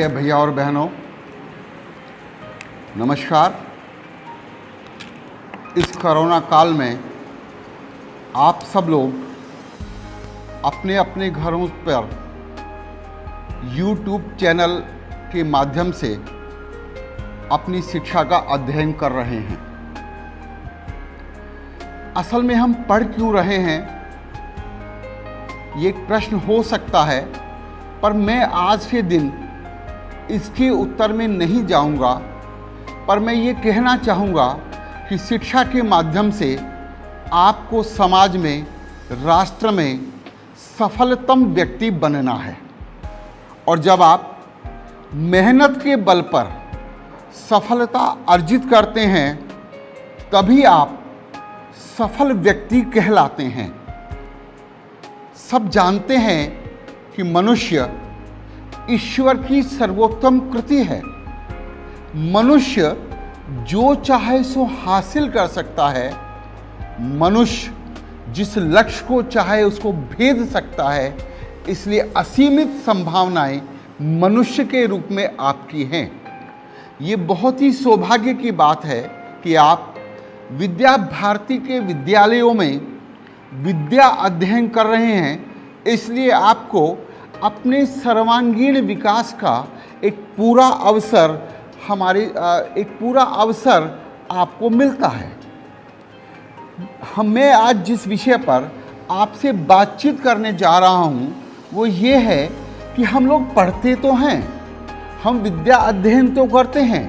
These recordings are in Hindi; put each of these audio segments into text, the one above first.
प्रिय भैया और बहनों, नमस्कार। इस कोरोना काल में आप सब लोग अपने अपने घरों पर YouTube चैनल के माध्यम से अपनी शिक्षा का अध्ययन कर रहे हैं। असल में हम पढ़ क्यों रहे हैं, ये एक प्रश्न हो सकता है, पर मैं आज के दिन इसके उत्तर में नहीं जाऊंगा। पर मैं ये कहना चाहूँगा कि शिक्षा के माध्यम से आपको समाज में, राष्ट्र में सफलतम व्यक्ति बनना है। और जब आप मेहनत के बल पर सफलता अर्जित करते हैं, तभी आप सफल व्यक्ति कहलाते हैं। सब जानते हैं कि मनुष्य ईश्वर की सर्वोत्तम कृति है। मनुष्य जो चाहे सो हासिल कर सकता है। मनुष्य जिस लक्ष्य को चाहे उसको भेद सकता है। इसलिए असीमित संभावनाएं मनुष्य के रूप में आपकी हैं। ये बहुत ही सौभाग्य की बात है कि आप विद्या भारती के विद्यालयों में विद्या अध्ययन कर रहे हैं। इसलिए आपको अपने सर्वांगीण विकास का एक पूरा अवसर आपको मिलता है। मैं आज जिस विषय पर आपसे बातचीत करने जा रहा हूँ वो ये है कि हम लोग पढ़ते तो हैं, हम विद्या अध्ययन तो करते हैं,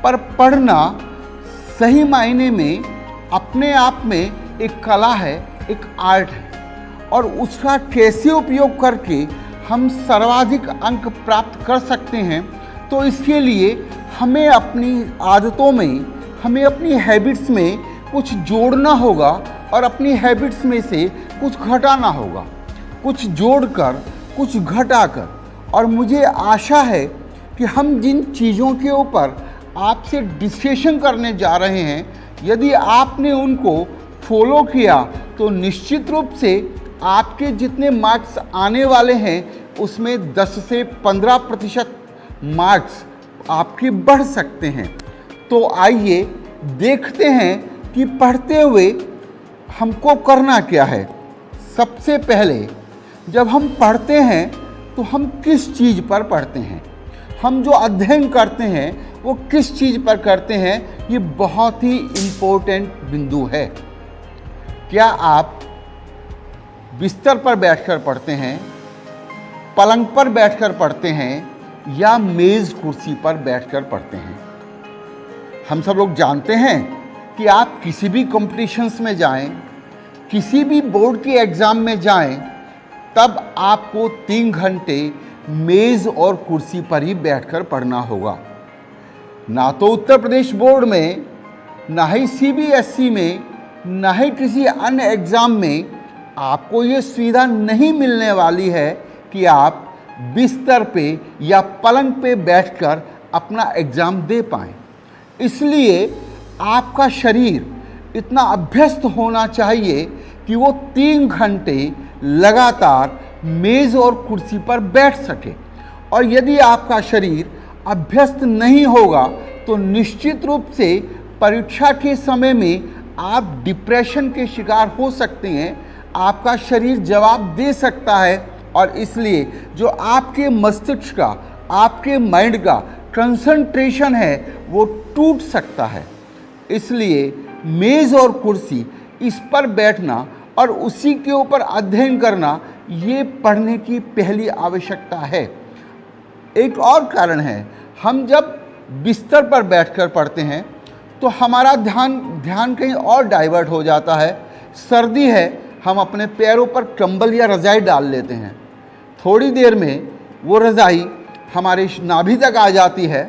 पर पढ़ना सही मायने में अपने आप में एक कला है, एक आर्ट है। और उसका कैसे उपयोग करके हम सर्वाधिक अंक प्राप्त कर सकते हैं, तो इसके लिए हमें अपनी आदतों में, हमें अपनी हैबिट्स में कुछ जोड़ना होगा और अपनी हैबिट्स में से कुछ घटाना होगा, कुछ जोड़कर, कुछ घटाकर। और मुझे आशा है कि हम जिन चीज़ों के ऊपर आपसे डिस्कशन करने जा रहे हैं, यदि आपने उनको फॉलो किया तो निश्चित रूप से आपके जितने मार्क्स आने वाले हैं उसमें 10 से 15% मार्क्स आपके बढ़ सकते हैं। तो आइए देखते हैं कि पढ़ते हुए हमको करना क्या है। सबसे पहले जब हम पढ़ते हैं तो हम किस चीज़ पर पढ़ते हैं, हम जो अध्ययन करते हैं वो किस चीज़ पर करते हैं, ये बहुत ही इम्पोर्टेंट बिंदु है। क्या आप बिस्तर पर बैठकर पढ़ते हैं, पलंग पर बैठकर पढ़ते हैं, या मेज़ कुर्सी पर बैठकर पढ़ते हैं? हम सब लोग जानते हैं कि आप किसी भी कॉम्पिटिशन्स में जाएं, किसी भी बोर्ड के एग्ज़ाम में जाएं, तब आपको 3 घंटे मेज़ और कुर्सी पर ही बैठकर पढ़ना होगा। ना तो उत्तर प्रदेश बोर्ड में, ना ही CBSE में, ना ही किसी अन्य एग्ज़ाम में आपको ये सुविधा नहीं मिलने वाली है कि आप बिस्तर पे या पलंग पे बैठकर अपना एग्ज़ाम दे पाएँ। इसलिए आपका शरीर इतना अभ्यस्त होना चाहिए कि वो 3 घंटे लगातार मेज़ और कुर्सी पर बैठ सके। और यदि आपका शरीर अभ्यस्त नहीं होगा तो निश्चित रूप से परीक्षा के समय में आप डिप्रेशन के शिकार हो सकते हैं। आपका शरीर जवाब दे सकता है और इसलिए जो आपके मस्तिष्क का, आपके माइंड का कंसंट्रेशन है वो टूट सकता है। इसलिए मेज़ और कुर्सी, इस पर बैठना और उसी के ऊपर अध्ययन करना, ये पढ़ने की पहली आवश्यकता है। एक और कारण है, हम जब बिस्तर पर बैठकर पढ़ते हैं तो हमारा ध्यान कहीं और डाइवर्ट हो जाता है। सर्दी है, हम अपने पैरों पर कंबल या रज़ाई डाल लेते हैं। थोड़ी देर में वो रज़ाई हमारे नाभि तक आ जाती है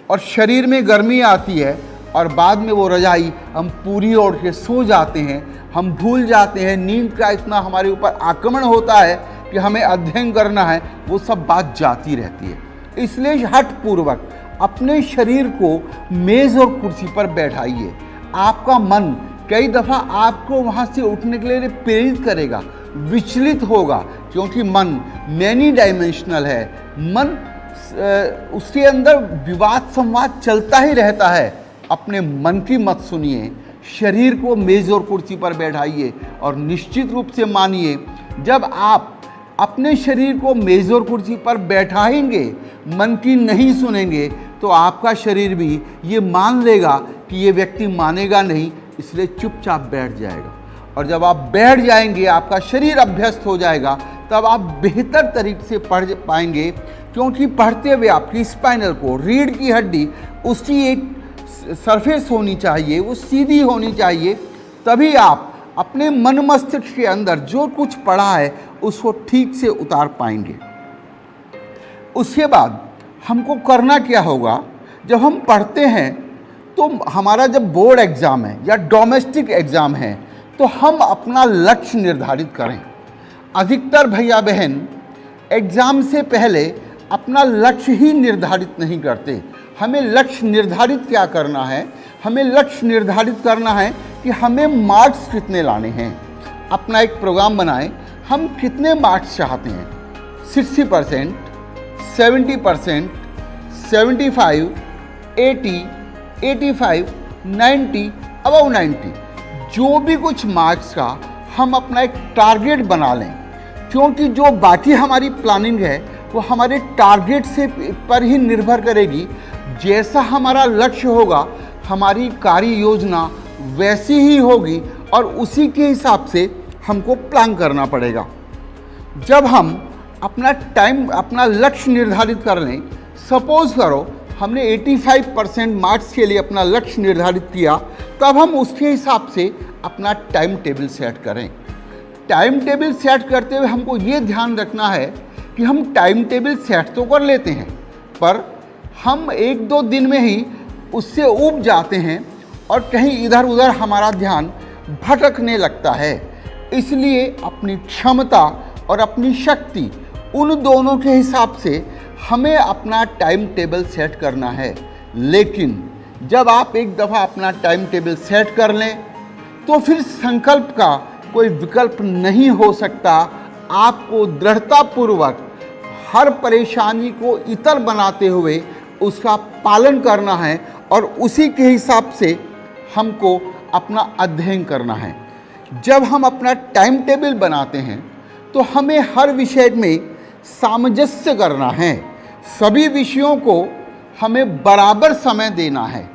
और शरीर में गर्मी आती है और बाद में वो रज़ाई हम पूरी ओढ़ के सो जाते हैं। हम भूल जाते हैं, नींद का इतना हमारे ऊपर आक्रमण होता है कि हमें अध्ययन करना है, वो सब बात जाती रहती है। इसलिए हठपूर्वक अपने शरीर को मेज़ और कुर्सी पर बैठाइए। आपका मन कई दफ़ा आपको वहाँ से उठने के लिए प्रेरित करेगा, विचलित होगा, क्योंकि मन मैनी डायमेंशनल है। मन उसके अंदर विवाद संवाद चलता ही रहता है। अपने मन की मत सुनिए, शरीर को मेज और कुर्सी पर बैठाइए और निश्चित रूप से मानिए, जब आप अपने शरीर को मेज और कुर्सी पर बैठाएंगे, मन की नहीं सुनेंगे, तो आपका शरीर भी ये मान लेगा कि ये व्यक्ति मानेगा नहीं, इसलिए चुपचाप बैठ जाएगा। और जब आप बैठ जाएंगे, आपका शरीर अभ्यस्त हो जाएगा, तब आप बेहतर तरीके से पढ़ पाएंगे, क्योंकि पढ़ते हुए आपकी स्पाइनल को, रीढ़ की हड्डी, उसकी एक सरफेस होनी चाहिए, वो सीधी होनी चाहिए। तभी आप अपने मन मस्तिष्क के अंदर जो कुछ पढ़ा है उसको ठीक से उतार पाएंगे। उसके बाद हमको करना क्या होगा, जब हम पढ़ते हैं तो हमारा जब बोर्ड एग्ज़ाम है या डोमेस्टिक एग्ज़ाम है, तो हम अपना लक्ष्य निर्धारित करें। अधिकतर भैया बहन एग्ज़ाम से पहले अपना लक्ष्य ही निर्धारित नहीं करते। हमें लक्ष्य निर्धारित क्या करना है, हमें लक्ष्य निर्धारित करना है कि हमें मार्क्स कितने लाने हैं। अपना एक प्रोग्राम बनाएं, हम कितने मार्क्स चाहते हैं, 60%, 70%, 75, 80, 85, 90, अबव 90, जो भी कुछ मार्क्स का हम अपना एक टारगेट बना लें, क्योंकि जो बाकी हमारी प्लानिंग है वो हमारे टारगेट से पर ही निर्भर करेगी। जैसा हमारा लक्ष्य होगा, हमारी कार्य योजना वैसी ही होगी और उसी के हिसाब से हमको प्लान करना पड़ेगा। जब हम अपना लक्ष्य निर्धारित कर लें, सपोज करो हमने 85% मार्क्स के लिए अपना लक्ष्य निर्धारित किया, तब हम उसके हिसाब से अपना टाइम टेबल सेट करें। टाइम टेबल सेट करते हुए हमको ये ध्यान रखना है कि हम टाइम टेबल सेट तो कर लेते हैं, पर हम 1-2 दिन में ही उससे ऊब जाते हैं और कहीं इधर उधर हमारा ध्यान भटकने लगता है। इसलिए अपनी क्षमता और अपनी शक्ति, उन दोनों के हिसाब से हमें अपना टाइम टेबल सेट करना है। लेकिन जब आप एक दफ़ा अपना टाइम टेबल सेट कर लें, तो फिर संकल्प का कोई विकल्प नहीं हो सकता। आपको दृढ़तापूर्वक हर परेशानी को इतर बनाते हुए उसका पालन करना है और उसी के हिसाब से हमको अपना अध्ययन करना है। जब हम अपना टाइम टेबल बनाते हैं तो हमें हर विषय में सामंजस्य करना है। सभी विषयों को हमें बराबर समय देना है,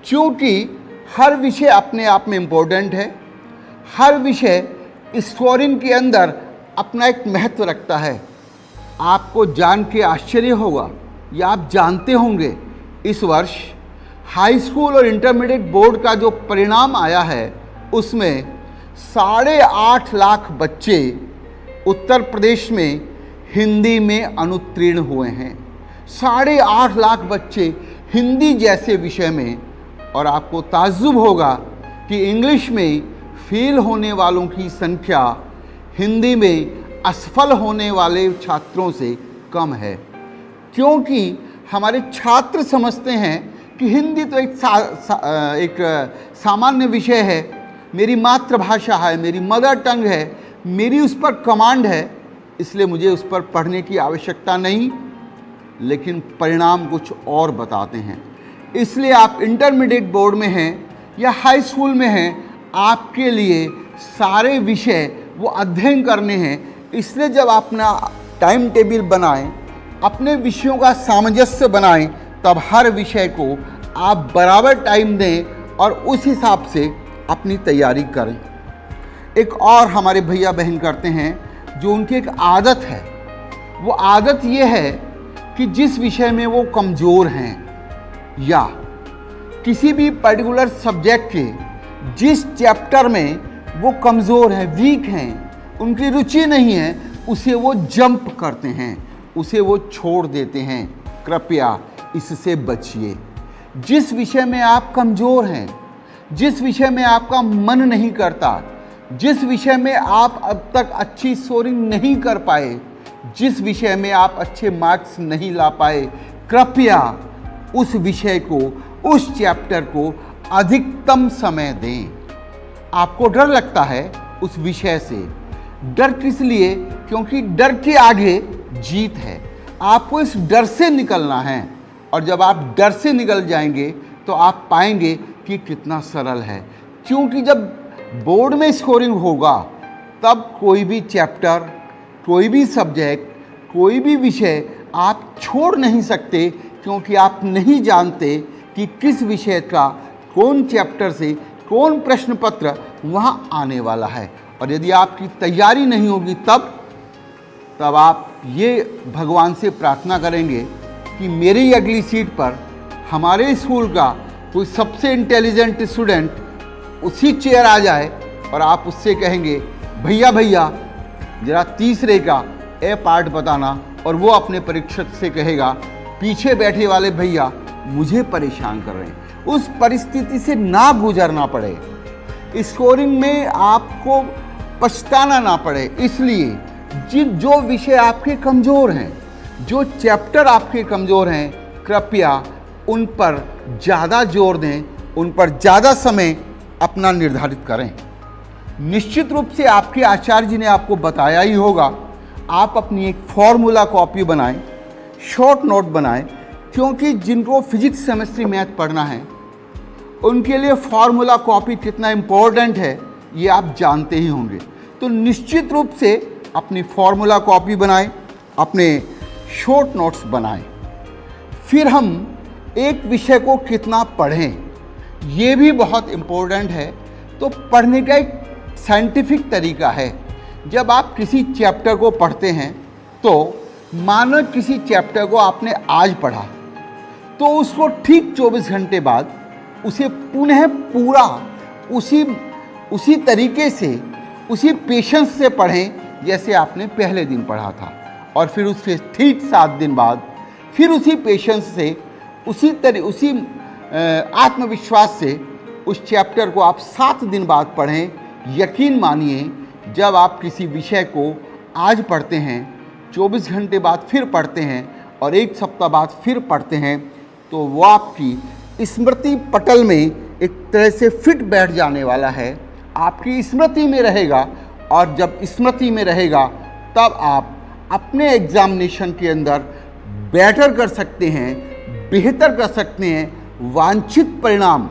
क्योंकि हर विषय अपने आप में इम्पोर्टेंट है। हर विषय स्कोरिंग के अंदर अपना एक महत्व रखता है। आपको जान के आश्चर्य होगा या आप जानते होंगे, इस वर्ष हाई स्कूल और इंटरमीडिएट बोर्ड का जो परिणाम आया है, उसमें 8.5 लाख बच्चे उत्तर प्रदेश में हिंदी में अनुत्तीर्ण हुए हैं। 8.5 लाख बच्चे हिंदी जैसे विषय में। और आपको ताज्जुब होगा कि इंग्लिश में फेल होने वालों की संख्या हिंदी में असफल होने वाले छात्रों से कम है, क्योंकि हमारे छात्र समझते हैं कि हिंदी तो एक सामान्य विषय है, मेरी मातृभाषा है, मेरी मदर टंग है, मेरी उस पर कमांड है, इसलिए मुझे उस पर पढ़ने की आवश्यकता नहीं। लेकिन परिणाम कुछ और बताते हैं। इसलिए आप इंटरमीडिएट बोर्ड में हैं या हाई स्कूल में हैं, आपके लिए सारे विषय वो अध्ययन करने हैं। इसलिए जब अपना टाइम टेबल बनाएं, अपने विषयों का सामंजस्य बनाएं, तब हर विषय को आप बराबर टाइम दें और उस हिसाब से अपनी तैयारी करें। एक और हमारे भैया बहन करते हैं, जो उनकी एक आदत है। वो आदत ये है कि जिस विषय में वो कमज़ोर हैं या किसी भी पर्टिकुलर सब्जेक्ट के जिस चैप्टर में वो कमज़ोर हैं, वीक हैं, उनकी रुचि नहीं है, उसे वो जंप करते हैं, उसे वो छोड़ देते हैं। कृपया इससे बचिए। जिस विषय में आप कमज़ोर हैं, जिस विषय में आपका मन नहीं करता, जिस विषय में आप अब तक अच्छी स्कोरिंग नहीं कर पाए, जिस विषय में आप अच्छे मार्क्स नहीं ला पाए, कृपया उस विषय को, उस चैप्टर को अधिकतम समय दें। आपको डर लगता है उस विषय से। डर किस लिए? क्योंकि डर के आगे जीत है। आपको इस डर से निकलना है, और जब आप डर से निकल जाएंगे तो आप पाएंगे कि कितना सरल है। क्योंकि जब बोर्ड में स्कोरिंग होगा तब कोई भी चैप्टर, कोई भी सब्जेक्ट, कोई भी विषय आप छोड़ नहीं सकते, क्योंकि आप नहीं जानते कि किस विषय का कौन चैप्टर से कौन प्रश्न पत्र वहाँ आने वाला है। और यदि आपकी तैयारी नहीं होगी तब आप ये भगवान से प्रार्थना करेंगे कि मेरी अगली सीट पर हमारे स्कूल का कोई सबसे इंटेलिजेंट स्टूडेंट उसी चेयर आ जाए, और आप उससे कहेंगे भैया भैया जरा तीसरे का ए पार्ट बताना, और वो अपने परीक्षक से कहेगा पीछे बैठे वाले भैया मुझे परेशान कर रहे हैं। उस परिस्थिति से ना गुजरना पड़े, स्कोरिंग में आपको पछताना ना पड़े। इसलिए जो विषय आपके कमज़ोर हैं, जो चैप्टर आपके कमज़ोर हैं, कृपया उन पर ज़्यादा जोर दें, उन पर ज़्यादा समय अपना निर्धारित करें। निश्चित रूप से आपके आचार्य जी ने आपको बताया ही होगा, आप अपनी एक फॉर्मूला कॉपी बनाएं, शॉर्ट नोट बनाएं, क्योंकि जिनको फिजिक्स, केमिस्ट्री, मैथ पढ़ना है उनके लिए फॉर्मूला कॉपी कितना इम्पोर्टेंट है ये आप जानते ही होंगे। तो निश्चित रूप से अपनी फॉर्मूला कॉपी बनाएं, अपने शॉर्ट नोट्स बनाएं। फिर हम एक विषय को कितना पढ़ें ये भी बहुत इम्पोर्टेंट है। तो पढ़ने का एक साइंटिफिक तरीका है। जब आप किसी चैप्टर को पढ़ते हैं तो मानो किसी चैप्टर को आपने आज पढ़ा, तो उसको ठीक 24 घंटे बाद उसे पुनः पूरा उसी तरीके से, उसी पेशेंस से पढ़ें जैसे आपने पहले दिन पढ़ा था। और फिर उसके ठीक 7 दिन बाद फिर उसी पेशेंस से, उसी आत्मविश्वास से उस चैप्टर को आप 7 दिन बाद पढ़ें। यकीन मानिए जब आप किसी विषय को आज पढ़ते हैं, 24 घंटे बाद फिर पढ़ते हैं और 1 सप्ताह बाद फिर पढ़ते हैं, तो वो आपकी स्मृति पटल में एक तरह से फिट बैठ जाने वाला है, आपकी स्मृति में रहेगा। और जब स्मृति में रहेगा तब आप अपने एग्जामिनेशन के अंदर बेटर कर सकते हैं, बेहतर कर सकते हैं, वांछित परिणाम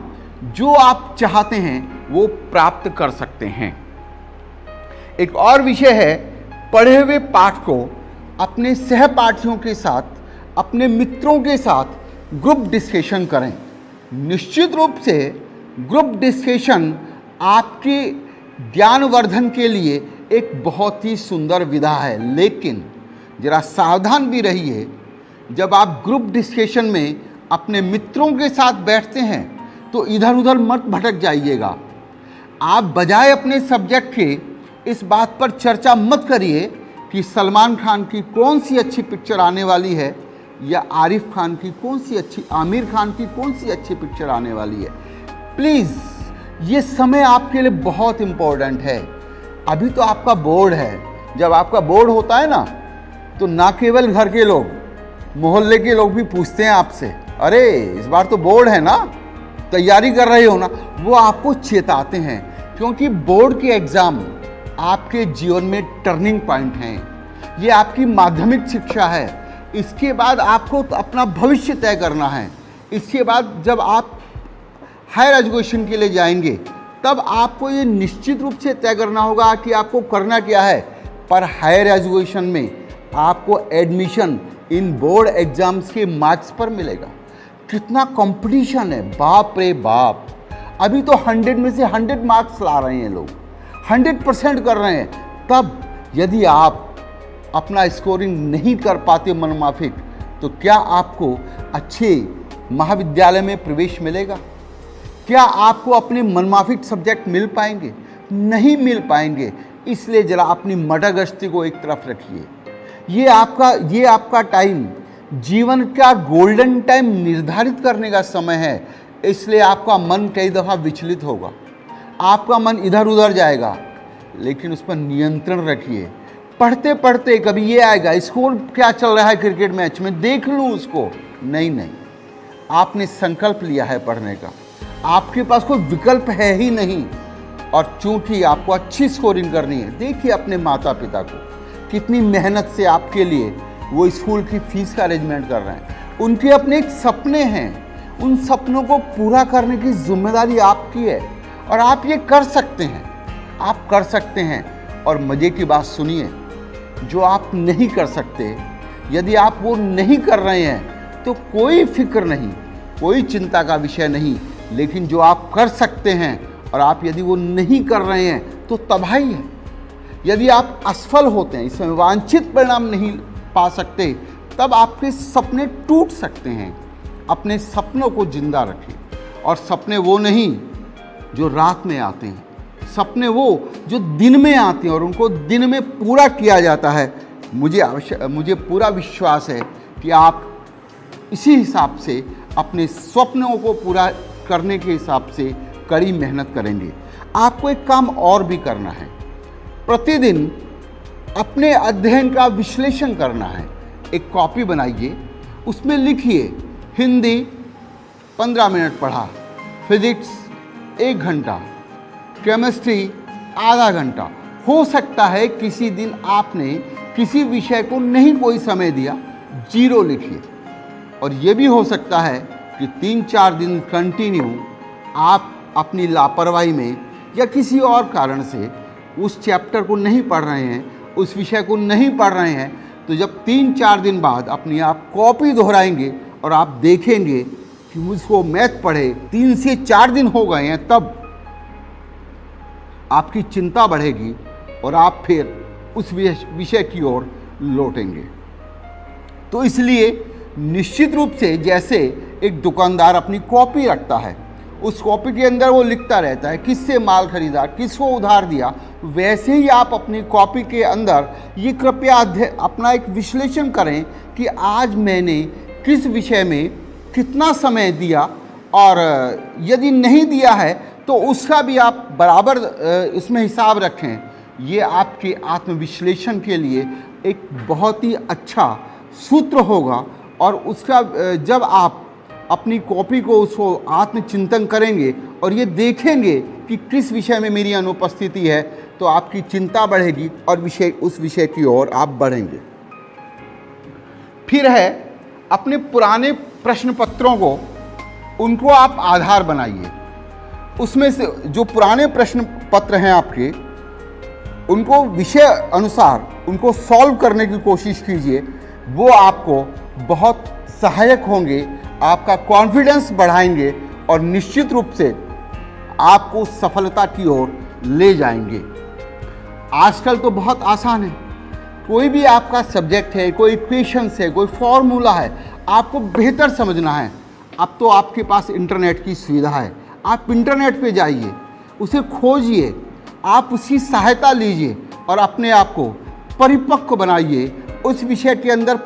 जो आप चाहते हैं वो प्राप्त कर सकते हैं। एक और विषय है, पढ़े हुए पाठ को अपने सहपाठियों के साथ, अपने मित्रों के साथ ग्रुप डिस्कशन करें। निश्चित रूप से ग्रुप डिस्कशन आपके ज्ञानवर्धन के लिए एक बहुत ही सुंदर विधा है, लेकिन ज़रा सावधान भी रहिए। जब आप ग्रुप डिस्कशन में अपने मित्रों के साथ बैठते हैं तो इधर उधर मत भटक जाइएगा। आप बजाय अपने सब्जेक्ट के इस बात पर चर्चा मत करिए कि सलमान खान की कौन सी अच्छी पिक्चर आने वाली है, या आरिफ खान की कौन सी अच्छी, आमिर खान की कौन सी अच्छी पिक्चर आने वाली है। प्लीज़, ये समय आपके लिए बहुत इम्पोर्टेंट है। अभी तो आपका बोर्ड है। जब आपका बोर्ड होता है ना, तो ना केवल घर के लोग, मोहल्ले के लोग भी पूछते हैं आपसे, अरे इस बार तो बोर्ड है ना, तैयारी कर रहे हो ना। वो आपको चेताते हैं, क्योंकि बोर्ड के एग्ज़ाम आपके जीवन में टर्निंग पॉइंट हैं। ये आपकी माध्यमिक शिक्षा है। इसके बाद आपको तो अपना भविष्य तय करना है। इसके बाद जब आप हायर एजुकेशन के लिए जाएंगे तब आपको ये निश्चित रूप से तय करना होगा कि आपको करना क्या है। पर हायर एजुकेशन में आपको एडमिशन इन बोर्ड एग्ज़ाम्स के मार्क्स पर मिलेगा। कितना कंपटीशन है, बाप रे बाप। अभी तो 100 में से 100 मार्क्स ला रहे हैं लोग, 100% कर रहे हैं। तब यदि आप अपना स्कोरिंग नहीं कर पाते मनमाफिक, तो क्या आपको अच्छे महाविद्यालय में प्रवेश मिलेगा? क्या आपको अपने मनमाफिक सब्जेक्ट मिल पाएंगे? नहीं मिल पाएंगे। इसलिए ज़रा अपनी मटागश्ती को एक तरफ रखिए। ये आपका टाइम, जीवन का गोल्डन टाइम निर्धारित करने का समय है। इसलिए आपका मन कई दफ़ा विचलित होगा, आपका मन इधर उधर जाएगा, लेकिन उस पर नियंत्रण रखिए। पढ़ते पढ़ते कभी ये आएगा, स्कोर क्या चल रहा है क्रिकेट मैच में, देख लूँ उसको। नहीं, आपने संकल्प लिया है पढ़ने का, आपके पास कोई विकल्प है ही नहीं। और चूंकि आपको अच्छी स्कोरिंग करनी है, देखिए अपने माता पिता को कितनी मेहनत से आपके लिए वो स्कूल की फीस का अरेंजमेंट कर रहे हैं, उनके अपने एक सपने हैं, उन सपनों को पूरा करने की जिम्मेदारी आपकी है और आप ये कर सकते हैं, आप कर सकते हैं। और मज़े की बात सुनिए, जो आप नहीं कर सकते, यदि आप वो नहीं कर रहे हैं तो कोई फिक्र नहीं, कोई चिंता का विषय नहीं, लेकिन जो आप कर सकते हैं और आप यदि वो नहीं कर रहे हैं तो तबाही है। यदि आप असफल होते हैं, इसमें वांछित परिणाम नहीं पा सकते, तब आपके सपने टूट सकते हैं। अपने सपनों को जिंदा रखें, और सपने वो नहीं जो रात में आते हैं, सपने वो जो दिन में आते हैं और उनको दिन में पूरा किया जाता है। मुझे पूरा विश्वास है कि आप इसी हिसाब से अपने स्वप्नों को पूरा करने के हिसाब से कड़ी मेहनत करेंगे। आपको एक काम और भी करना है, प्रतिदिन अपने अध्ययन का विश्लेषण करना है। एक कॉपी बनाइए, उसमें लिखिए हिंदी 15 मिनट पढ़ा, फिजिक्स 1 घंटा, केमिस्ट्री आधा घंटा। हो सकता है किसी दिन आपने किसी विषय को नहीं कोई समय दिया, 0 लिखिए। और ये भी हो सकता है कि 3-4 दिन कंटिन्यू आप अपनी लापरवाही में या किसी और कारण से उस चैप्टर को नहीं पढ़ रहे हैं, उस विषय को नहीं पढ़ रहे हैं, तो जब 3-4 दिन बाद अपनी आप कॉपी दोहराएंगे और आप देखेंगे कि मुझको मैथ पढ़े 3 से 4 दिन हो गए हैं, तब आपकी चिंता बढ़ेगी और आप फिर उस विषय की ओर लौटेंगे। तो इसलिए निश्चित रूप से जैसे एक दुकानदार अपनी कॉपी रखता है, उस कॉपी के अंदर वो लिखता रहता है किससे माल खरीदा, किसको उधार दिया, वैसे ही आप अपनी कॉपी के अंदर ये कृपया अपना एक विश्लेषण करें कि आज मैंने किस विषय में कितना समय दिया, और यदि नहीं दिया है तो उसका भी आप बराबर इसमें हिसाब रखें। ये आपके आत्मविश्लेषण के लिए एक बहुत ही अच्छा सूत्र होगा, और उसका जब आप अपनी कॉपी को उसको आत्मचिंतन करेंगे और ये देखेंगे कि किस विषय में मेरी अनुपस्थिति है, तो आपकी चिंता बढ़ेगी और उस विषय की ओर आप बढ़ेंगे। फिर है अपने पुराने प्रश्न पत्रों को, उनको आप आधार बनाइए। उसमें से जो पुराने प्रश्न पत्र हैं आपके, उनको विषय अनुसार उनको सॉल्व करने की कोशिश कीजिए। वो आपको बहुत सहायक होंगे, आपका कॉन्फिडेंस बढ़ाएंगे और निश्चित रूप से आपको सफलता की ओर ले जाएंगे। आजकल तो बहुत आसान है, कोई भी आपका सब्जेक्ट है, कोई इक्वेशंस है, कोई फॉर्मूला है, आपको बेहतर समझना है, अब तो आपके पास इंटरनेट की सुविधा है। आप इंटरनेट पे जाइए, उसे खोजिए, आप उसकी सहायता लीजिए और अपने आप को परिपक्व बनाइए, उस विषय के अंदर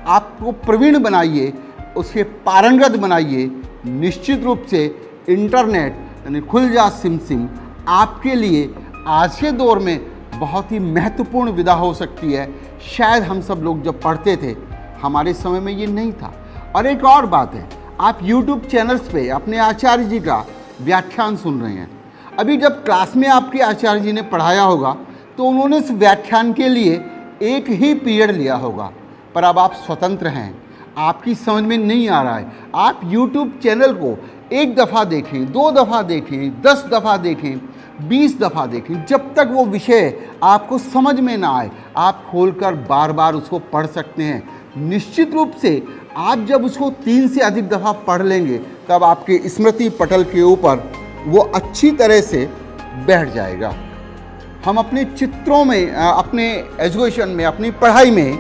आपको प्रवीण बनाइए, उसे पारंगत बनाइए। निश्चित रूप से इंटरनेट यानी खुल जा सिम आपके लिए आज के दौर में बहुत ही महत्वपूर्ण विधा हो सकती है। शायद हम सब लोग जब पढ़ते थे, हमारे समय में ये नहीं था। और एक और बात है, आप YouTube चैनल्स पे अपने आचार्य जी का व्याख्यान सुन रहे हैं। अभी जब क्लास में आपके आचार्य जी ने पढ़ाया होगा तो उन्होंने इस व्याख्यान के लिए एक ही पीरियड लिया होगा, पर अब आप स्वतंत्र हैं, आपकी समझ में नहीं आ रहा है। आप YouTube चैनल को 1 दफ़ा देखें, 2 दफ़ा देखें, 10 दफ़ा देखें, 20 दफ़ा देखें, जब तक वो विषय आपको समझ में ना आए, आप खोलकर बार बार उसको पढ़ सकते हैं। निश्चित रूप से आप जब उसको 3 से अधिक दफ़ा पढ़ लेंगे, तब आपके स्मृति पटल के ऊपर वो अच्छी तरह से बैठ जाएगा। हम अपने चित्रों में, अपने एजुकेशन में, अपनी पढ़ाई में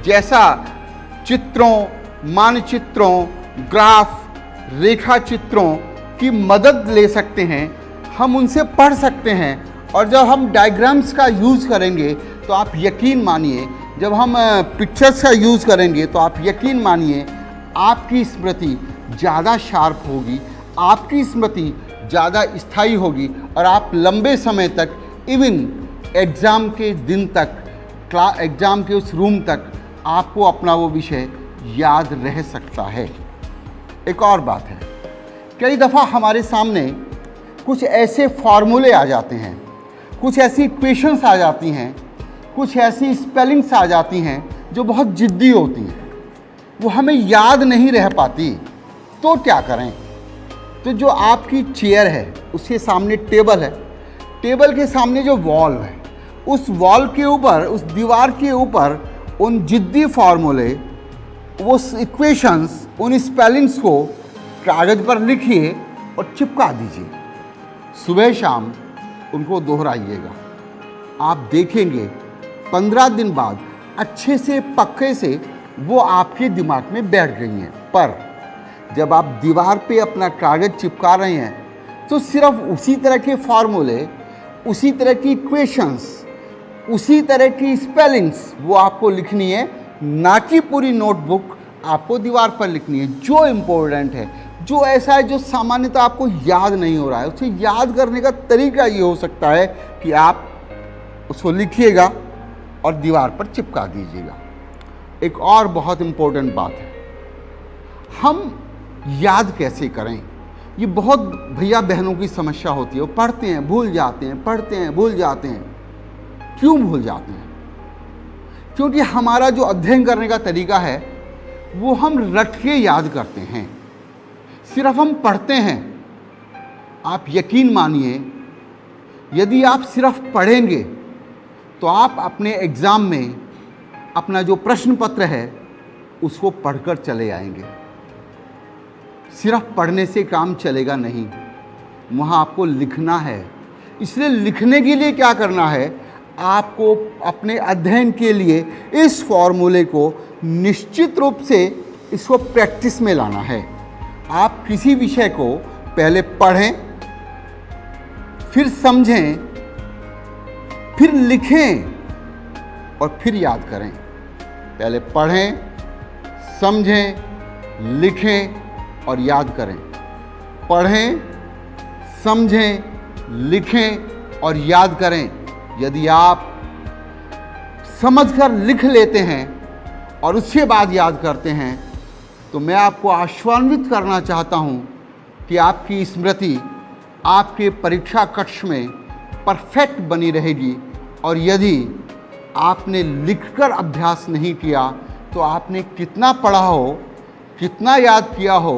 जैसा चित्रों, मानचित्रों, ग्राफ, रेखा चित्रों की मदद ले सकते हैं, हम उनसे पढ़ सकते हैं। और जब हम डायग्राम्स का यूज़ करेंगे तो आप यकीन मानिए, जब हम पिक्चर्स का यूज़ करेंगे तो आप यकीन मानिए आपकी स्मृति ज़्यादा शार्प होगी, आपकी स्मृति ज़्यादा स्थायी होगी और आप लंबे समय तक, इवन एग्ज़ाम के दिन तक, एग्ज़ाम के उस रूम तक आपको अपना वो विषय याद रह सकता है। एक और बात है, कई दफ़ा हमारे सामने कुछ ऐसे फार्मूले आ जाते हैं, कुछ ऐसी इक्वेशंस आ जाती हैं, कुछ ऐसी स्पेलिंग्स आ जाती हैं जो बहुत जिद्दी होती हैं, वो हमें याद नहीं रह पाती, तो क्या करें? तो जो आपकी चेयर है उसके सामने टेबल है, टेबल के सामने जो वॉल है, उस वॉल के ऊपर, उस दीवार के ऊपर उन जिद्दी फार्मूले, वो इक्वेशंस, उन स्पेलिंग्स को कागज़ पर लिखिए और चिपका दीजिए। सुबह शाम उनको दोहराइएगा। आप देखेंगे 15 दिन बाद अच्छे से पक्के से वो आपके दिमाग में बैठ गई हैं। पर जब आप दीवार पे अपना कागज़ चिपका रहे हैं तो सिर्फ उसी तरह के फार्मूले, उसी तरह की इक्वेशंस, उसी तरह की स्पेलिंग्स वो आपको लिखनी है, ना कि पूरी नोटबुक आपको दीवार पर लिखनी है। जो इम्पोर्टेंट है, जो ऐसा है जो सामान्यतः आपको याद नहीं हो रहा है, उसे याद करने का तरीका ये हो सकता है कि आप उसको लिखिएगा और दीवार पर चिपका दीजिएगा। एक और बहुत इम्पोर्टेंट बात है, हम याद कैसे करें? ये बहुत भैया बहनों की समस्या होती है। वो पढ़ते हैं, भूल जाते हैं, पढ़ते हैं, भूल जाते हैं। क्यों भूल जाते हैं? क्योंकि हमारा जो अध्ययन करने का तरीका है वो हम रट के याद करते हैं, सिर्फ हम पढ़ते हैं। आप यकीन मानिए, यदि आप सिर्फ पढ़ेंगे तो आप अपने एग्ज़ाम में अपना जो प्रश्न पत्र है उसको पढ़कर चले आएंगे। सिर्फ पढ़ने से काम चलेगा नहीं, वहाँ आपको लिखना है। इसलिए लिखने के लिए क्या करना है? आपको अपने अध्ययन के लिए इस फॉर्मूले को निश्चित रूप से इसको प्रैक्टिस में लाना है। आप किसी विषय को पहले पढ़ें, फिर समझें, फिर लिखें और फिर याद करें। पहले पढ़ें, समझें, लिखें और याद करें। पढ़ें, समझें, लिखें और याद करें। यदि आप समझकर लिख लेते हैं और उसके बाद याद करते हैं तो मैं आपको आश्वासित करना चाहता हूं कि आपकी स्मृति आपके परीक्षा कक्ष में परफेक्ट बनी रहेगी। और यदि आपने लिखकर अभ्यास नहीं किया तो आपने कितना पढ़ा हो, कितना याद किया हो,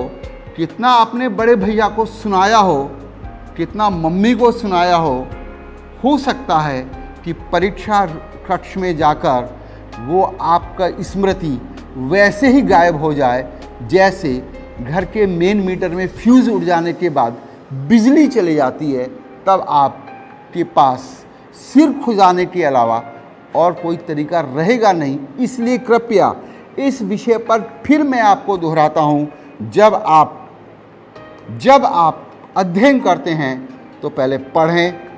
कितना आपने बड़े भैया को सुनाया हो, कितना मम्मी को सुनाया हो सकता है कि परीक्षा कक्ष में जाकर वो आपका स्मृति वैसे ही गायब हो जाए जैसे घर के मेन मीटर में फ्यूज़ उड़ जाने के बाद बिजली चली जाती है, तब आपके पास सिर खुजाने के अलावा और कोई तरीका रहेगा नहीं। इसलिए कृपया इस विषय पर फिर मैं आपको दोहराता हूँ, जब आप अध्ययन करते हैं तो पहले पढ़ें,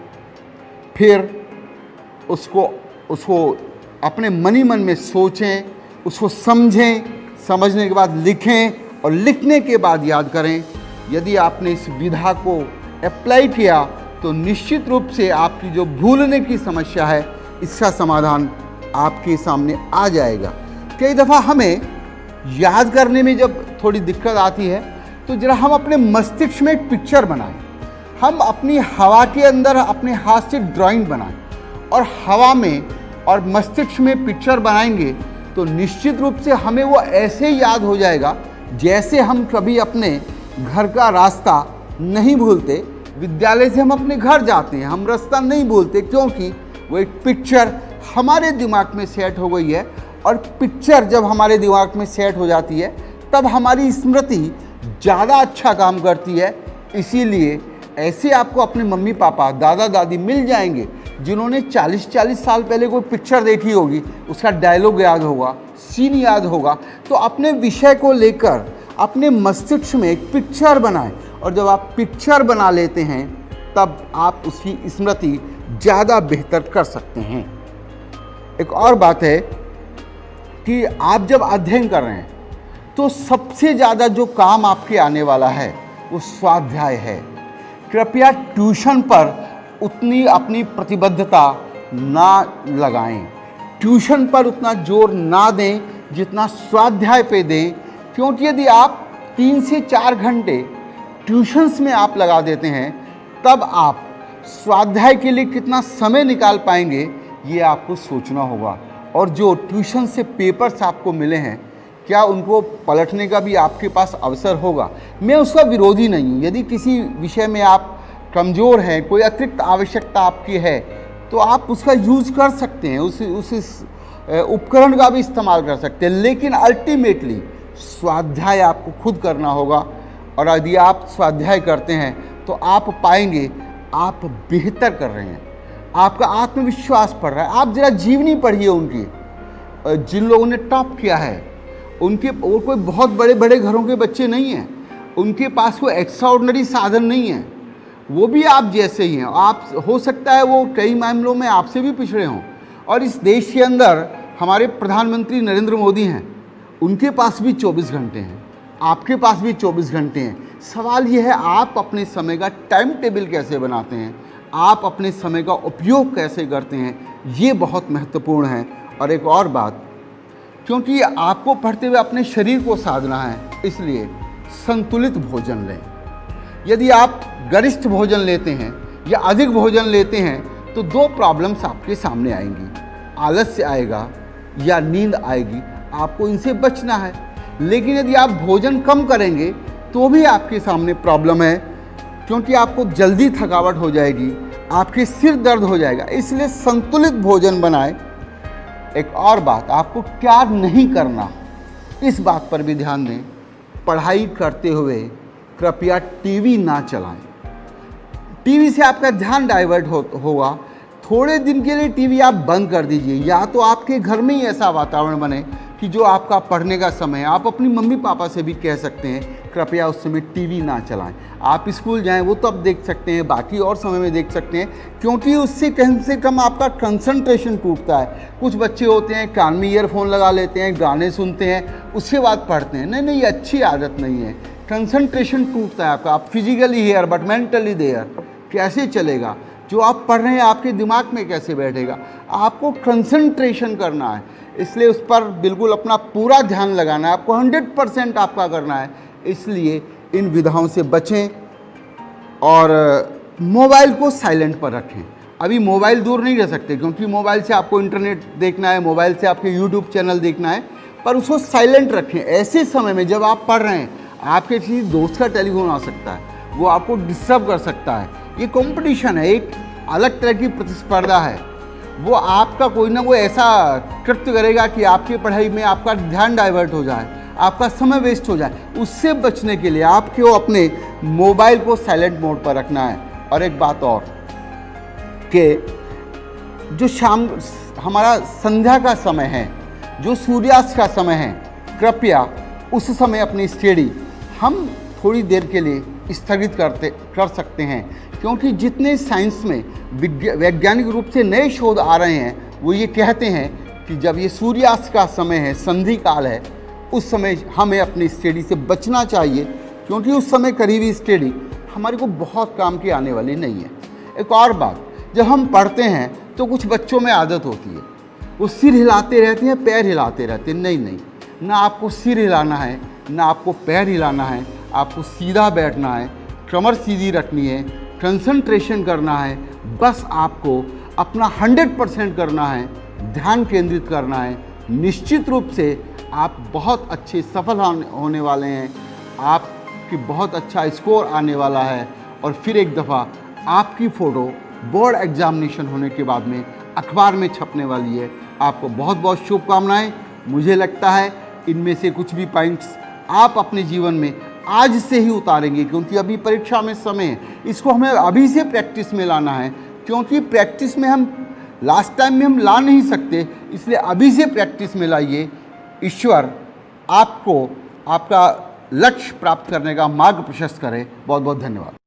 फिर उसको अपने मनी मन में सोचें, उसको समझें, समझने के बाद लिखें और लिखने के बाद याद करें। यदि आपने इस विधा को अप्लाई किया तो निश्चित रूप से आपकी जो भूलने की समस्या है इसका समाधान आपके सामने आ जाएगा। कई दफ़ा हमें याद करने में जब थोड़ी दिक्कत आती है तो जरा हम अपने मस्तिष्क में एक पिक्चर बनाएं। हम अपनी हवा के अंदर अपने हाथ से ड्राइंग बनाएं और हवा में और मस्तिष्क में पिक्चर बनाएंगे तो निश्चित रूप से हमें वो ऐसे याद हो जाएगा जैसे हम कभी अपने घर का रास्ता नहीं भूलते। विद्यालय से हम अपने घर जाते हैं, हम रास्ता नहीं भूलते, क्योंकि वो एक पिक्चर हमारे दिमाग में सेट हो गई है। और पिक्चर जब हमारे दिमाग में सेट हो जाती है तब हमारी स्मृति ज़्यादा अच्छा काम करती है। इसीलिए ऐसे आपको अपने मम्मी पापा, दादा दादी मिल जाएंगे जिन्होंने 40-40 साल पहले कोई पिक्चर देखी होगी, उसका डायलॉग याद होगा, सीन याद होगा। तो अपने विषय को लेकर अपने मस्तिष्क में एक पिक्चर बनाएं और जब आप पिक्चर बना लेते हैं तब आप उसकी स्मृति ज़्यादा बेहतर कर सकते हैं। एक और बात है कि आप जब अध्ययन कर रहे हैं तो सबसे ज़्यादा जो काम आपके आने वाला है वो स्वाध्याय है। कृपया ट्यूशन पर उतनी अपनी प्रतिबद्धता ना लगाएं, ट्यूशन पर उतना जोर ना दें जितना स्वाध्याय पे दें, क्योंकि यदि आप 3 से 4 घंटे ट्यूशन्स में आप लगा देते हैं तब आप स्वाध्याय के लिए कितना समय निकाल पाएंगे ये आपको सोचना होगा। और जो ट्यूशन से पेपर्स आपको मिले हैं, क्या उनको पलटने का भी आपके पास अवसर होगा? मैं उसका विरोधी नहीं हूँ। यदि किसी विषय में आप कमज़ोर हैं, कोई अतिरिक्त आवश्यकता आपकी है, तो आप उसका यूज़ कर सकते हैं, उस उपकरण का भी इस्तेमाल कर सकते हैं। लेकिन अल्टीमेटली स्वाध्याय आपको खुद करना होगा, और यदि आप स्वाध्याय करते हैं तो आप पाएंगे आप बेहतर कर रहे हैं, आपका आत्मविश्वास बढ़ रहा है। आप ज़रा जीवनी पढ़िए उनकी, जिन लोगों ने टॉप किया है, उनके और कोई बहुत बड़े बड़े घरों के बच्चे नहीं हैं, उनके पास कोई एक्स्ट्राऑर्डिनरी साधन नहीं है, वो भी आप जैसे ही हैं। आप हो सकता है वो कई मामलों में आपसे भी पिछड़े हों। और इस देश के अंदर हमारे प्रधानमंत्री नरेंद्र मोदी हैं, उनके पास भी 24 घंटे हैं, आपके पास भी 24 घंटे हैं। सवाल ये है, आप अपने समय का टाइम टेबल कैसे बनाते हैं, आप अपने समय का उपयोग कैसे करते हैं, ये बहुत महत्वपूर्ण है। और एक और बात, क्योंकि आपको पढ़ते हुए अपने शरीर को साधना है, इसलिए संतुलित भोजन लें। यदि आप गरिष्ठ भोजन लेते हैं या अधिक भोजन लेते हैं तो दो प्रॉब्लम्स आपके सामने आएंगी, आलस्य आएगा या नींद आएगी। आपको इनसे बचना है। लेकिन यदि आप भोजन कम करेंगे तो भी आपके सामने प्रॉब्लम है, क्योंकि आपको जल्दी थकावट हो जाएगी, आपके सिर दर्द हो जाएगा। इसलिए संतुलित भोजन बनाएं। एक और बात, आपको क्या नहीं करना, इस बात पर भी ध्यान दें। पढ़ाई करते हुए कृपया टीवी ना चलाएं। टीवी से आपका ध्यान डाइवर्ट होगा। थोड़े दिन के लिए टीवी आप बंद कर दीजिए, या तो आपके घर में ही ऐसा वातावरण बने कि जो आपका पढ़ने का समय है, आप अपनी मम्मी पापा से भी कह सकते हैं कृपया उस समय टीवी ना चलाएं। आप स्कूल जाएं वो तो अब देख सकते हैं, बाकी और समय में देख सकते हैं, क्योंकि उससे कम से कम आपका कंसंट्रेशन टूटता है। कुछ बच्चे होते हैं कान में ईयरफोन लगा लेते हैं, गाने सुनते हैं, उसके बाद पढ़ते हैं। नहीं, ये अच्छी आदत नहीं है। कंसंट्रेशन टूटता है आपका। आप physically here but mentally there कैसे चलेगा? जो आप पढ़ रहे हैं आपके दिमाग में कैसे बैठेगा? आपको कंसंट्रेशन करना है, इसलिए उस पर बिल्कुल अपना पूरा ध्यान लगाना है, आपको 100% आपका करना है। इसलिए इन विधाओं से बचें और मोबाइल को साइलेंट पर रखें। अभी मोबाइल दूर नहीं रह सकते, क्योंकि मोबाइल से आपको इंटरनेट देखना है, मोबाइल से आपके यूट्यूब चैनल देखना है, पर उसको साइलेंट रखें। ऐसे समय में जब आप पढ़ रहे हैं, आपके किसी दोस्त का टेलीफोन आ सकता है, वो आपको डिस्टर्ब कर सकता है। ये कंपटीशन है, एक अलग तरह की प्रतिस्पर्धा है। वो आपका कोई ना कोई ऐसा कृत्य करेगा कि आपकी पढ़ाई में आपका ध्यान डाइवर्ट हो जाए, आपका समय वेस्ट हो जाए। उससे बचने के लिए आपको अपने मोबाइल को साइलेंट मोड पर रखना है। और एक बात और कि जो शाम हमारा संध्या का समय है, जो सूर्यास्त का समय है, कृपया उस समय अपनी स्टडी हम थोड़ी देर के लिए स्थगित कर सकते हैं, क्योंकि जितने साइंस में वैज्ञानिक रूप से नए शोध आ रहे हैं, वो ये कहते हैं कि जब ये सूर्यास्त का समय है, संधि काल है, उस समय हमें अपनी स्टडी से बचना चाहिए, क्योंकि उस समय करीबी स्टडी हमारे को बहुत काम की आने वाली नहीं है। एक और बात, जब हम पढ़ते हैं तो कुछ बच्चों में आदत होती है, वो सिर हिलाते रहते हैं, पैर हिलाते रहते हैं। नहीं, ना आपको सिर हिलाना है, ना आपको पैर हिलाना है। आपको सीधा बैठना है, कमर सीधी रखनी है, कंसंट्रेशन करना है। बस आपको अपना 100% करना है, ध्यान केंद्रित करना है। निश्चित रूप से आप बहुत अच्छे सफल होने वाले हैं, आपकी बहुत अच्छा स्कोर आने वाला है, और फिर एक दफ़ा आपकी फ़ोटो बोर्ड एग्जामिनेशन होने के बाद में अखबार में छपने वाली है। आपको बहुत बहुत शुभकामनाएं। मुझे लगता है इनमें से कुछ भी पॉइंट्स आप अपने जीवन में आज से ही उतारेंगे, क्योंकि अभी परीक्षा में समय है। इसको हमें अभी से प्रैक्टिस में लाना है, क्योंकि प्रैक्टिस में हम लास्ट टाइम में हम ला नहीं सकते, इसलिए अभी से प्रैक्टिस में लाइए। ईश्वर आपको आपका लक्ष्य प्राप्त करने का मार्ग प्रशस्त करे। बहुत बहुत धन्यवाद।